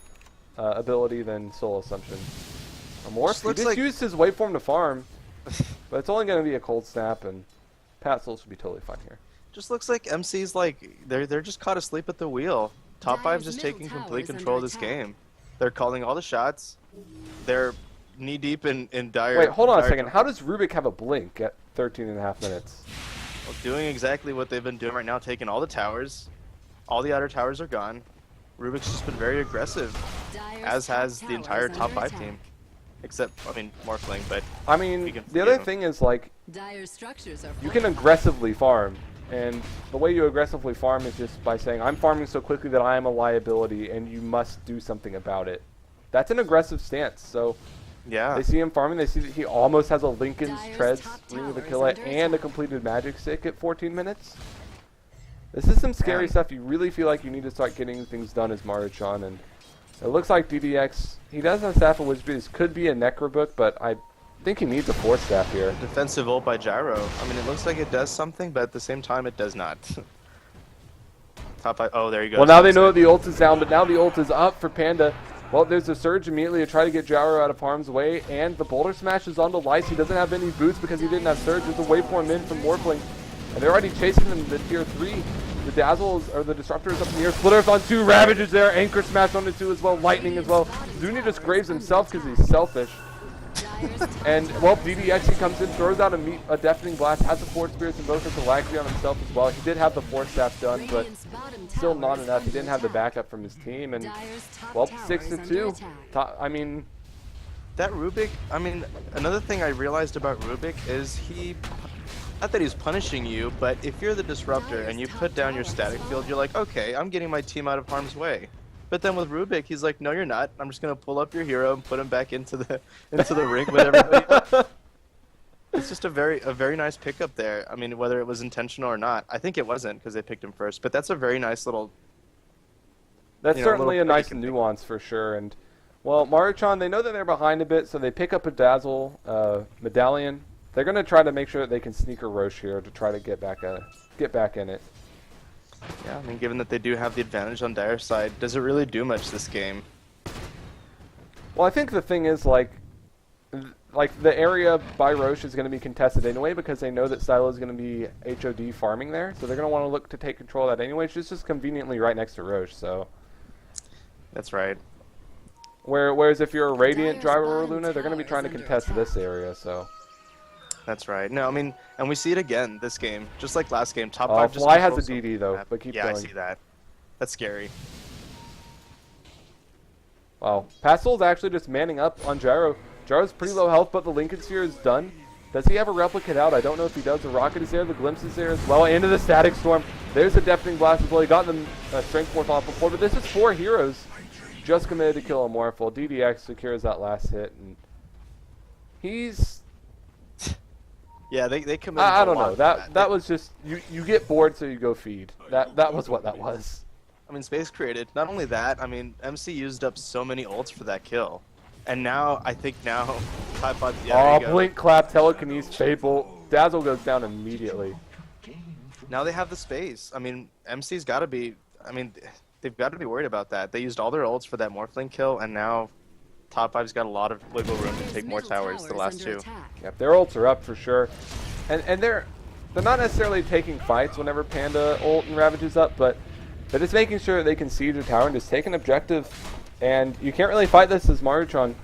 ability than Soul Assumption. Morph, Just he looks just like- used his waveform to farm, but it's only going to be a cold snap, and Pat Soul should be totally fine here. Just looks like MC's like they're just caught asleep at the wheel. Top 5's Dire's just middle taking tower complete is under control of this attack. game. They're calling all the shots. They're knee deep in dire. Wait, hold on a dire second. trouble. How does Rubik have a blink at 13.5 minutes? Well, doing exactly what they've been doing right now, taking all the towers. All the outer towers are gone. Rubik's just been very aggressive, Dire's as top has the tower entire is top under 5 attack. team. Except, I mean, Morphling, but I We mean, can the other forgive him. thing is, like, Dire's structures are you can aggressively farm, and the way you aggressively farm is just by saying, I'm farming so quickly that I am a liability, and you must do something about it. That's an aggressive stance, so yeah. they see him farming, they see that he almost has a Lincoln's Dire's Treads, top Ring of the tower is Killer, under and a attack. completed Magic Stick at 14 minutes. This is some scary Yeah. stuff. You really feel like you need to start getting things done as Maruchan, and it looks like DDX, he does have Staff of Wizardry. This could be a Necrobook, but I I think he needs a force staff here. Defensive ult by Gyro. I mean, it looks like it does something, but at the same time, it does not. Top 5. Oh, there you go. Well, now they know the ult is down, but now the ult is up for Panda. Well, there's a surge immediately to try to get Gyro out of harm's way, and the boulder smash is onto Lice. He doesn't have any boots because he didn't have surge. There's a waveform in from Morphling, and they're already chasing them to tier 3. The Dazzles, or the Disruptor is up in the air. Splitters on 2, Ravages there, Anchor Smash onto 2 as well, Lightning as well. Zuni just graves himself because he's selfish. And, well, DDX, he comes in, throws out a Deafening Blast, has the Force Spirits and both of the Lagby on himself as well. He did have the Force Staff done, but still not enough. He didn't have the backup from his team, and, well, 6-2. I mean... That Rubik, I mean, another thing I realized about Rubik is not that he's punishing you, but if you're the Disruptor and you put down your static field, you're like, okay, I'm getting my team out of harm's way. But then with Rubik, he's like, no, you're not. I'm just gonna pull up your hero and put him back into the ring with everybody. It's just a very nice pickup there. I mean, whether it was intentional or not, I think it wasn't because they picked him first. But that's a very nice little. That's certainly a nice nuance for sure. And well, Maruchan, they know that they're behind a bit, so they pick up a Dazzle Medallion. They're gonna try to make sure that they can sneak a Roche here to try to get back in it. Yeah, I mean, given that they do have the advantage on Dire's side, does it really do much this game? Well, I think the thing is, like the area by Roche is going to be contested anyway because they know that Silo is going to be HOD farming there, so they're going to want to look to take control of that anyway. It's just conveniently right next to Roche, so. That's right. Whereas if you're a Radiant Gyro or Luna, they're going to be trying to contest this area, so. That's right. No, I mean, and we see it again this game, just like last game. Top 5 just Fly has a DD though, but keep going. Yeah, I see that. That's scary. Wow. Pastel's actually just manning up on Gyro. Gyro's pretty low health, but the Lincoln Sphere is done. Does he have a replicate out? I don't know if he does. The Rocket is there, the Glimpse is there as well. Into the Static Storm. There's a Deafening Blast as well. He got them Strength 4 off before, but this is 4 heroes just committed to kill a Morphal. DDX secures that last hit, and he's... Yeah, they committed. I don't know. That was just you get bored, so you go feed. That was what that was. I mean, Space created. Not only that, I mean, MC used up so many ults for that kill, and now I think now. Yeah, Blink, Clap, Telekinesis, Fable. Dazzle goes down immediately. Now they have the space. I mean, MC's got to be. I mean, they've got to be worried about that. They used all their ults for that Morphling kill, and now Top 5's got a lot of wiggle room to take more towers. The last 2. Yep, their ults are up for sure, and they're not necessarily taking fights whenever Panda ult and Ravage is up, but they're just making sure that they can siege a tower and just take an objective. And you can't really fight this as Maruchan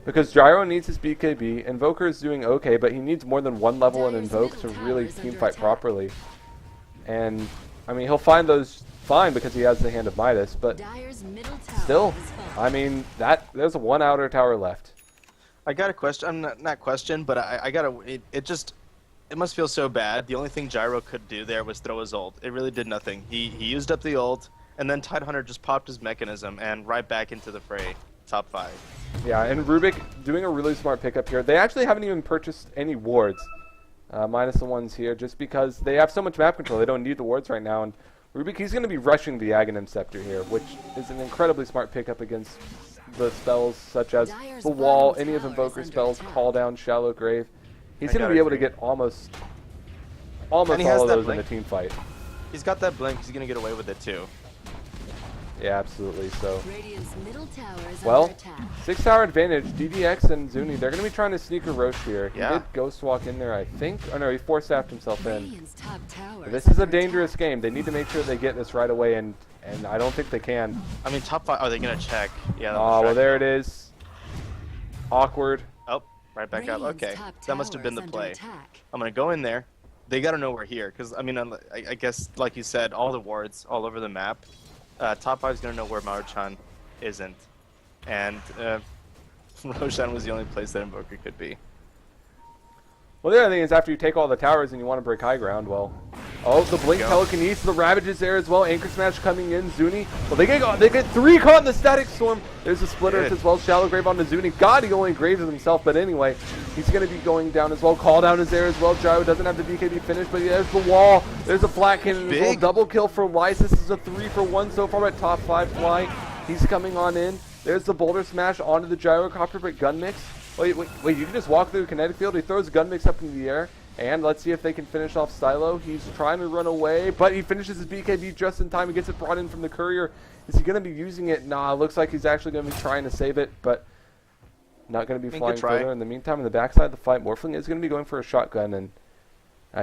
because Gyro needs his BKB. Invoker is doing okay, but he needs more than 1 level in Invoke to really team fight properly. And I mean, he'll find those fine because he has the Hand of Midas, but still, I mean, there's a 1 outer tower left. I got a question. Not question, but I got a. It must feel so bad. The only thing Gyro could do there was throw his ult. It really did nothing. He used up the ult, and then Tidehunter just popped his mechanism and right back into the fray. Top 5. Yeah, and Rubik doing a really smart pickup here. They actually haven't even purchased any wards, minus the ones here, just because they have so much map control. They don't need the wards right now, and Rubik, he's going to be rushing the Aghanim Scepter here, which is an incredibly smart pickup against the spells such as the Wall, any of Invoker spells, Call Down, Shallow Grave. He's going to be able to get almost all of those in a team fight. He's got that blink. He's going to get away with it too. Yeah, absolutely. So, well, 6 tower advantage. DDX and Zuni, they're going to be trying to sneak a Roche here. He did Ghost Walk in there, I think. Oh no, he force-staffed himself in. This is a dangerous game. They need to make sure they get this right away, and I don't think they can. I mean, top 5. Are they going to check? Yeah. Oh, well, there it is. Awkward. Oh, right back up. Okay, that must have been the play. I'm going to go in there. They got to know we're here, because, I mean, I guess, like you said, all the wards all over the map. Top 5 is going to know where Maruchan isn't. And Roshan was the only place that Invoker could be. Well, the other thing is after you take all the towers and you want to break high ground, well... Oh, the Blink Telekinesis, the Ravages there as well. Anchor Smash coming in. Zuni. Well, they get 3 caught in the Static Storm. There's a Splitter as well. Shallow Grave onto Zuni. God, he only graves himself, but anyway, he's going to be going down as well. Call Down is there as well. Gyro doesn't have the BKB finish, but there's the Wall. There's a Black Cannon as well. Double kill for Lice. This is a 3-for-1 so far at top 5 Fly. He's coming on in. There's the Boulder Smash onto the Gyrocopter, but Gun Mix. Wait, you can just walk through the kinetic field. He throws a gun mix up in the air, and let's see if they can finish off Stylo. He's trying to run away, but he finishes his BKB just in time. He gets it brought in from the courier. Is he going to be using it? Nah, looks like he's actually going to be trying to save it, but not going to be flying further. In the meantime, in the backside of the fight, Morphling is going to be going for a shotgun, and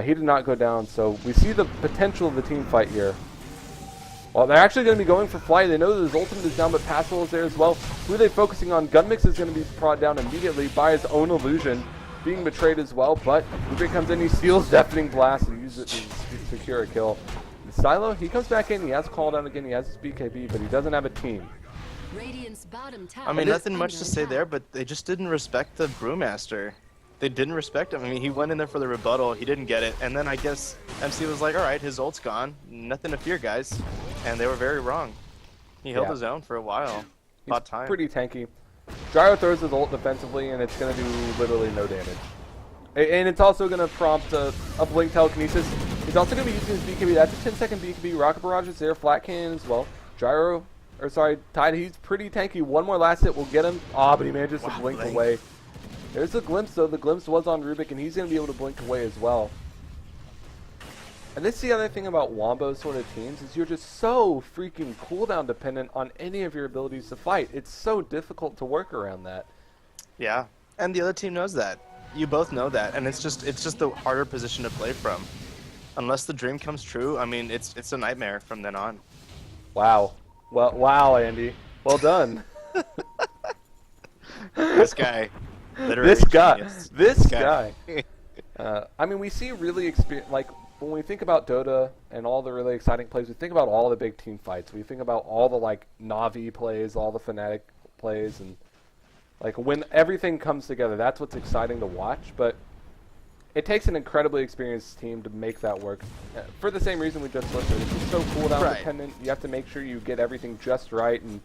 he did not go down, so we see the potential of the team fight here. Well, they're actually going to be going for flight. They know that his ultimate is down, but Passel is there as well. Who are they focusing on? Gunmix is going to be brought down immediately by his own illusion, being betrayed as well, but Rubik comes in, he steals Deafening Blast and uses it to secure a kill. Stylo, he comes back in, he has called out again, he has his BKB, but he doesn't have a team. Radiant's bottom tower I mean, nothing much under to say attack. there, but they just didn't respect the Brewmaster. They didn't respect him. I mean, he went in there for the rebuttal, he didn't get it, and then I guess MC was like, alright, his ult's gone, nothing to fear, guys. And they were very wrong. He held his own for a while. About time. Pretty tanky. Gyro throws his ult defensively, and it's going to do literally no damage. And it's also going to prompt a blink telekinesis. He's also going to be using his BKB. That's a 10-second BKB. Rocket Barrage is there. Flat Cannon as well. Tide, he's pretty tanky. One more last hit will get him. Ah, but he manages to blink away. There's a glimpse, though. The glimpse was on Rubik, and he's going to be able to blink away as well. And this is the other thing about Wombo sort of teams, is you're just so freaking cooldown dependent on any of your abilities to fight. It's so difficult to work around that. Yeah, and the other team knows that. You both know that, and it's just the harder position to play from. Unless the dream comes true, I mean, it's a nightmare from then on. Wow. Well, wow, Andy. Well done. This guy. This guy. Genius. This guy. I mean, we see really like when we think about Dota and all the really exciting plays, we think about all the big team fights. We think about all the like Navi plays, all the Fnatic plays, and like when everything comes together, that's what's exciting to watch. But it takes an incredibly experienced team to make that work. For the same reason we just listed, it's just so cooldown dependent. You have to make sure you get everything just right, and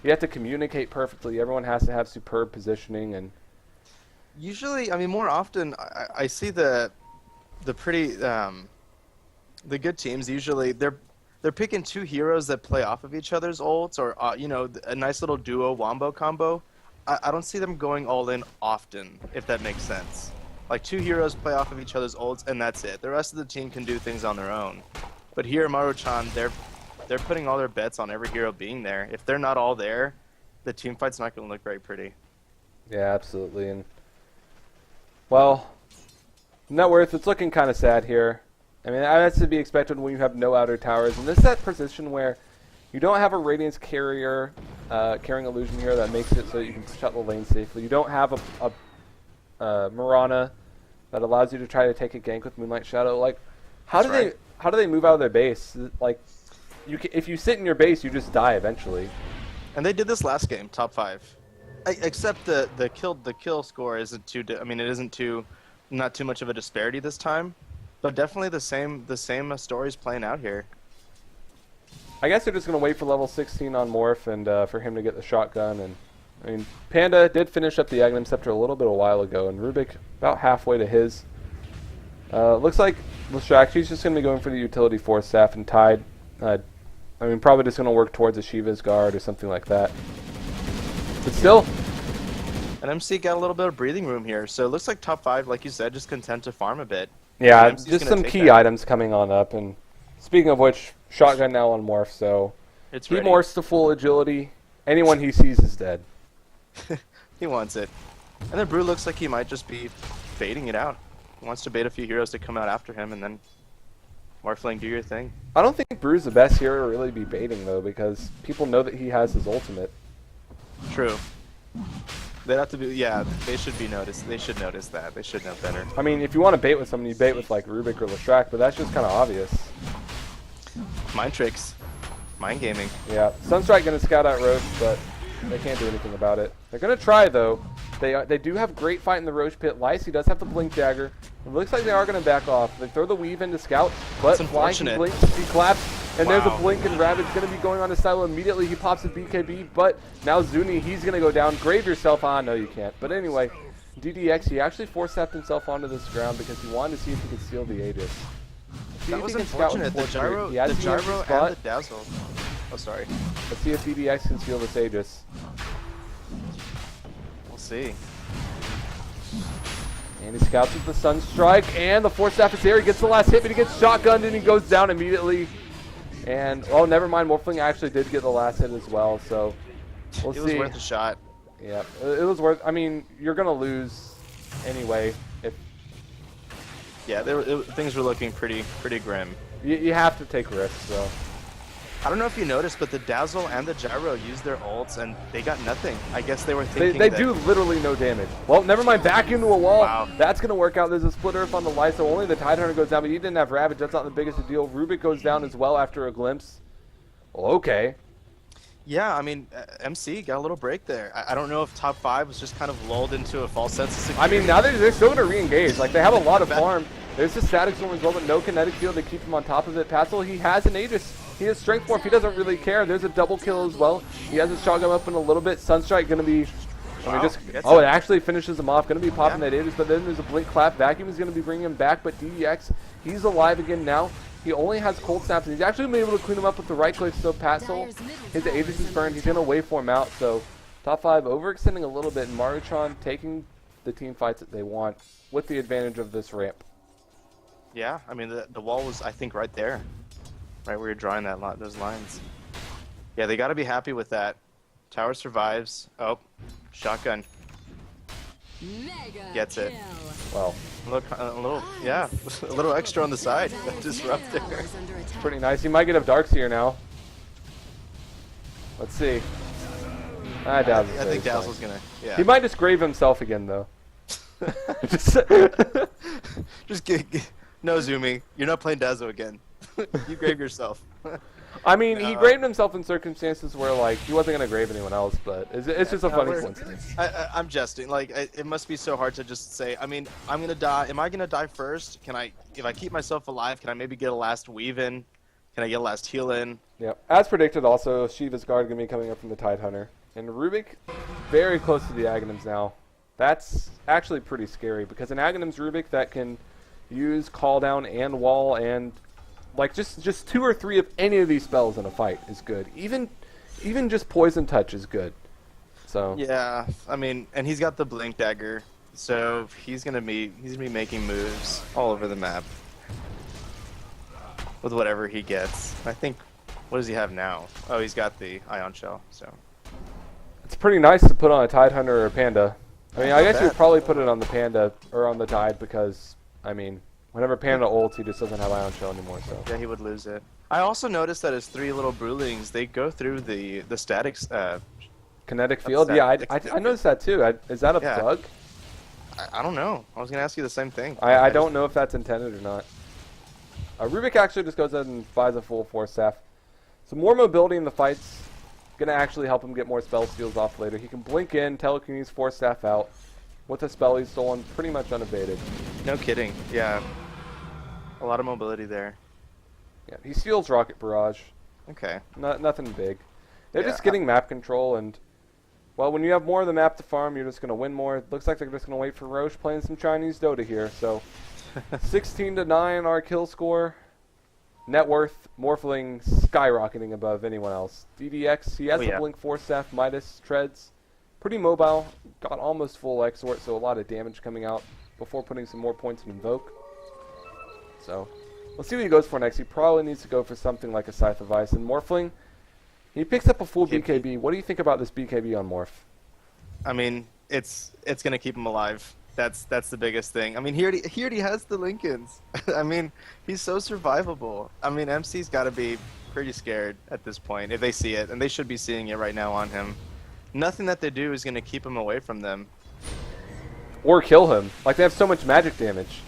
you have to communicate perfectly. Everyone has to have superb positioning, and usually, I mean, more often, I see the good teams. Usually, they're picking two heroes that play off of each other's ults, or you know, a nice little duo wombo combo. I don't see them going all in often, if that makes sense. Like, two heroes play off of each other's ults, and that's it. The rest of the team can do things on their own. But here, Maruchan, they're putting all their bets on every hero being there. If they're not all there, the team fight's not going to look very pretty. Yeah, absolutely. And well, net worth, it's looking kind of sad here. I mean, that's to be expected when you have no outer towers. And this is that position where you don't have a Radiance carrier, carrying illusion here that makes it so you can shut the lane safely. You don't have a Mirana that allows you to try to take a gank with Moonlight Shadow. Like, how do they move out of their base? Like, if you sit in your base, you just die eventually. And they did this last game, top 5. Except the kill score isn't too. I mean, it isn't not too much of a disparity this time, but definitely the same story's playing out here. I guess they're just gonna wait for level 16 on Morph and for him to get the shotgun. And I mean, Panda did finish up the Aghanim Scepter a little bit a while ago, and Rubik about halfway to his. Looks like Leshak, she's just gonna be going for the utility force staff, and Tide. I mean, probably just gonna work towards a Shiva's guard or something like that. But still, And MC got a little bit of breathing room here, so it looks like top 5, like you said, just content to farm a bit. yeah, just some key items coming on up. And speaking of which, shotgun now on Morph, so It's he ready. morphs to full agility. Anyone he sees is dead. He wants it. And then Brew looks like he might just be baiting it out. He wants to bait a few heroes to come out after him, and then Morphling, do your thing. I don't think Brew's the best hero to really be baiting, though, because people know that he has his ultimate. True. They'd have to be, yeah, they should be noticed. They should notice that. They should know better. I mean, if you want to bait with someone, you bait with, like, Rubik or Leshak, but that's just kind of obvious. Mind tricks. Mind gaming. Yeah, Sunstrike going to scout out Roche, but they can't do anything about it. They're going to try, though. They do have great fight in the Roche pit. Lyce, he does have the Blink Dagger. It looks like they are going to back off. They throw the Weave into Scout, but Fly, he blinks, he claps, and there's a Blink, and Rabid's going to be going on to Silo immediately. He pops a BKB, but now Zuni, he's going to go down. Grave yourself on. No, you can't. But anyway, DDX, he actually force-stepped himself onto this ground because he wanted to see if he could steal the Aegis. That was unfortunate. The gyro and the dazzle. Oh, sorry. Let's see if DDX can steal this Aegis. We'll see. And he scouts with the Sunstrike, and the Force Staff is there. He gets the last hit, but he gets shotgunned, and he goes down immediately. And, oh, never mind. Morphling actually did get the last hit as well, so we'll see. It was worth a shot. Yeah, it was worth. I mean, you're gonna lose anyway. If yeah, things were looking pretty grim. you have to take risks, so. I don't know if you noticed, but the Dazzle and the Gyro used their ults, and they got nothing. I guess they were thinking They that do literally no damage. Well, never mind. Back into a wall. Wow. That's gonna work out. There's a split earth on the light, so only the Tidehunter goes down, but he didn't have Ravage. That's not the biggest of deal. Rubik goes down as well after a glimpse. Well, okay. Yeah, I mean, MC got a little break there. I don't know if top 5 was just kind of lulled into a false sense of security. I mean, now they're still going to re-engage. Like, they have a lot of farm. There's the static storm as well, but no kinetic field to keep him on top of it. Patzl, he has an Aegis. He has strength morph. He doesn't really care. There's a double kill as well. He has his shotgun up in a little bit. Sunstrike going to be... Wow, it actually finishes him off. Going to be popping that Aegis, but then there's a blink clap. Vacuum is going to be bringing him back, but DDX, he's alive again now. He only has cold snaps, and he's actually been able to clean him up with the right click. So Patzl, his Aegis is burned. He's going to waveform out. So top 5 overextending a little bit, and Maruchan taking the team fights that they want with the advantage of this ramp. Yeah, I mean, the wall was, I think, right there. Right where you're drawing those lines. Yeah, they got to be happy with that. Tower survives. Oh, shotgun. Mega Gets it. kill. Well, A little extra on the side. Disruptor. pretty nice. He might get up Darkseer now. Let's see. I doubt it. I think Dazzle's gonna. Yeah. He might just grave himself again, though. Just no Zumi. You're not playing Dazzle again. You grave yourself. I mean, he graved himself in circumstances where, like, he wasn't going to grave anyone else, but it's just a funny coincidence. I'm jesting. Like, it must be so hard to just say, I mean, I'm going to die. Am I going to die first? If I keep myself alive, can I maybe get a last weave in? Can I get a last heal in? Yeah. As predicted, also, Shiva's guard going to be coming up from the Tidehunter. And Rubik, very close to the Aghanims now. That's actually pretty scary, because an Aghanim's Rubik that can use call down and wall and... like, just 2 or 3 of any of these spells in a fight is good. Even just Poison Touch is good. So yeah, I mean, and he's got the Blink Dagger, so he's gonna be making moves all over the map with whatever he gets. I think, what does he have now? Oh, he's got the Ion Shell. So it's pretty nice to put on a Tidehunter or a Panda. I mean, I guess you would probably put it on the Panda or on the Tide because, I mean, whenever Panda ults, he just doesn't have Ion Shell anymore. So yeah, he would lose it. I also noticed that his 3 little Brewlings, they go through the statics. Kinetic field, yeah, I noticed that too. Is that a bug? I don't know. I was gonna ask you the same thing. I don't know if that's intended or not. Rubik actually just goes ahead and buys a full Force Staff. So more mobility in the fights, gonna actually help him get more spell steals off later. He can blink in, telekinesis Force Staff out. With a spell he's stolen pretty much unabated. No kidding. Yeah. A lot of mobility there. Yeah, he steals Rocket Barrage. Okay. Nothing big. They're just getting map control, and, well, when you have more of the map to farm, you're just going to win more. It looks like they're just going to wait for Roche playing some Chinese Dota here. So, 16-9 our kill score. Net worth, Morphling skyrocketing above anyone else. DDX, he has the Blink Force Staff, Midas, Treads. Pretty mobile, got almost full Exort, so a lot of damage coming out before putting some more points in Invoke. So, we'll see what he goes for next. He probably needs to go for something like a Scythe of Ice. And Morphling, he picks up a full BKB. What do you think about this BKB on Morph? I mean, it's going to keep him alive. That's the biggest thing. I mean, he already has the Lincolns. I mean, he's so survivable. I mean, MC's got to be pretty scared at this point if they see it, and they should be seeing it right now on him. Nothing that they do is going to keep him away from them. Or kill him. Like, they have so much magic damage.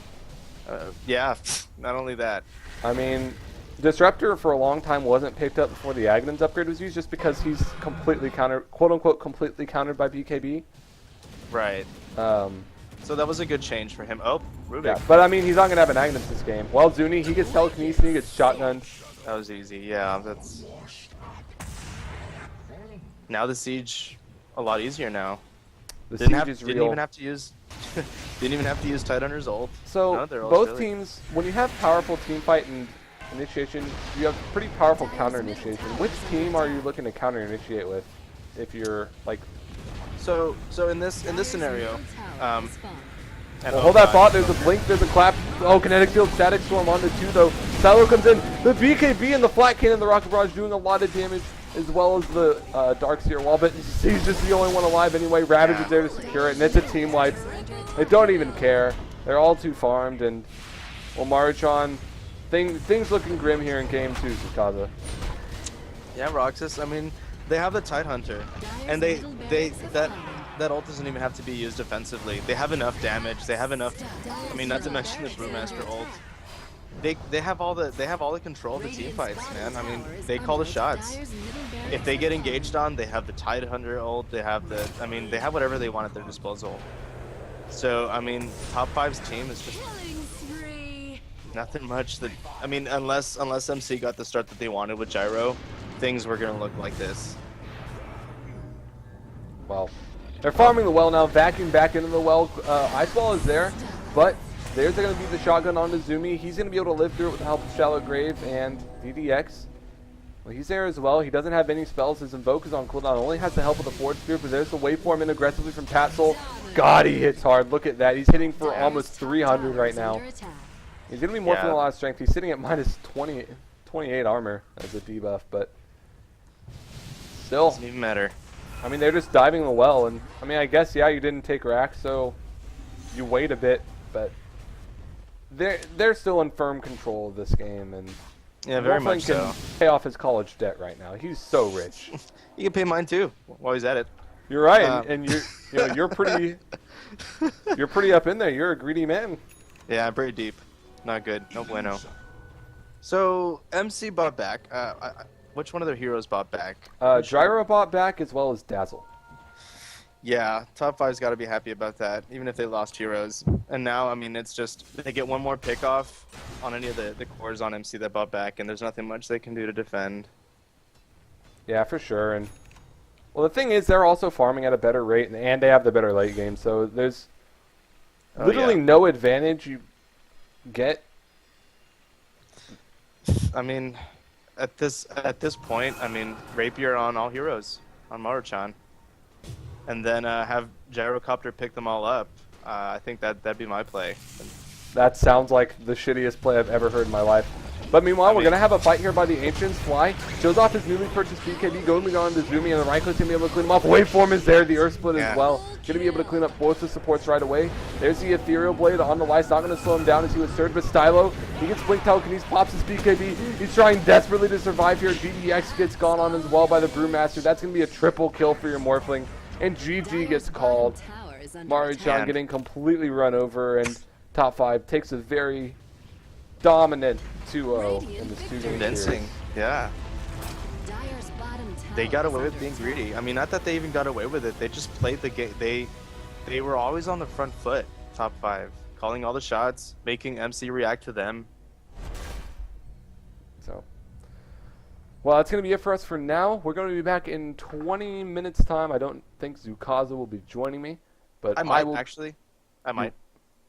Yeah, not only that. I mean, Disruptor for a long time wasn't picked up before the Aghanims upgrade was used just because he's completely countered, quote-unquote, completely countered by BKB. Right. So that was a good change for him. Oh, Rubik. Yeah, but I mean, he's not going to have an Aghanims this game. Well, Zuni, he gets telekinesis, he gets shotgunned. That was easy, yeah, that's... Now the siege a lot easier now. The siege is real. Didn't even have to use Tidehunter's ult. So both teams, when you have powerful team fight and initiation, you have pretty powerful counter initiation. Which team are you looking to counter initiate with? If you're like, so in this scenario, And Well, hold that thought. There's a blink. There's a clap. Oh, kinetic field, static storm onto 2 though. Stylo comes in. The BKB and the flat cannon, the rocket barrage doing a lot of damage, as well as the dark seer wall. But he's just the only one alive anyway. Ravage is there to secure it, and it's a team wipe. They don't even care. They're all too farmed, and well, Maruchan, things looking grim here in game 2, Sukaza. Yeah, Roxas. I mean, they have the Tidehunter, and that ult doesn't even have to be used defensively. They have enough damage. They have enough. I mean, not to mention the Brewmaster ult. They have all the control of the team fights, man. I mean, they call the shots. If they get engaged on, they have the Tidehunter ult. They have they have whatever they want at their disposal. So I mean, top 5's team is just nothing much. I mean, unless MC got the start that they wanted with Gyro, things were gonna look like this. Well, they're farming the well now, vacuum back into the well. Ice Wall is there, but there's going to be the shotgun onto Zumi. He's going to be able to live through it with the help of Shallow Grave and DDX. Well, he's there as well. He doesn't have any spells. His Invoke is on cooldown. Only has the help of the Forge Spear, but there's the waveform in aggressively from Tatzel. God, he hits hard. Look at that. He's hitting for almost 300 right now. He's going to be more from a lot of strength. He's sitting at minus 28 armor as a debuff, but still. Doesn't even matter. I mean, they're just diving the well, and I mean, I guess, yeah, you didn't take rack, so you wait a bit, but they're still in firm control of this game, and yeah, very much so. Can pay off his college debt right now. He's so rich. You can pay mine too while he's at it. You're right, and you're pretty up in there. You're a greedy man. Yeah, I'm pretty deep. Not good. No bueno. So MC bought back. Which one of their heroes bought back? Gyro bought back as well as Dazzle. Yeah, top 5's got to be happy about that, even if they lost heroes. And now, I mean, it's just they get one more pick off on any of the cores on MC that bought back, and there's nothing much they can do to defend. Yeah, for sure. And well, the thing is, they're also farming at a better rate, and they have the better late game. So there's literally no advantage you get. I mean, at this point, I mean, Rapier on all heroes on Maruchan, and then have Gyrocopter pick them all up. I think that'd be my play. That sounds like the shittiest play I've ever heard in my life. But meanwhile, we're going to have a fight here by the Ancients. Fly shows off his newly purchased BKB, going on to Zumi, and the right click's going to be able to clean him off. Waveform is there, the Earth Split as well. Going to be able to clean up both the supports right away. There's the Ethereal Blade on the Lice, not going to slow him down as he was surged, but Stylo, he gets Blink Telekinesis, pops his BKB. He's trying desperately to survive here. DDX gets gone on as well by the Brewmaster. That's going to be a triple kill for your Morphling. And GG gets called. Maruchan getting completely run over, and top 5 takes a very dominant 2-0 in this 2-game convincing series. Yeah, they got away with being greedy. I mean, not that they even got away with it, they just played the game. They were always on the front foot, top 5, calling all the shots, making MC react to them. So well, that's going to be it for us for now. We're going to be back in 20 minutes time. I don't think Zukaza will be joining me, but I might actually. I might.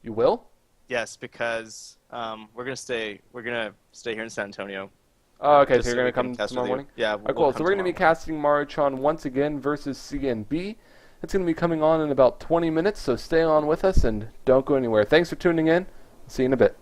You will? Yes, because we're gonna stay here in San Antonio. Oh, okay, Just so you're going to come tomorrow morning? Yeah. Alright, cool. So we're going to be casting Maruchan once again versus CNB. It's going to be coming on in about 20 minutes, so stay on with us and don't go anywhere. Thanks for tuning in. See you in a bit.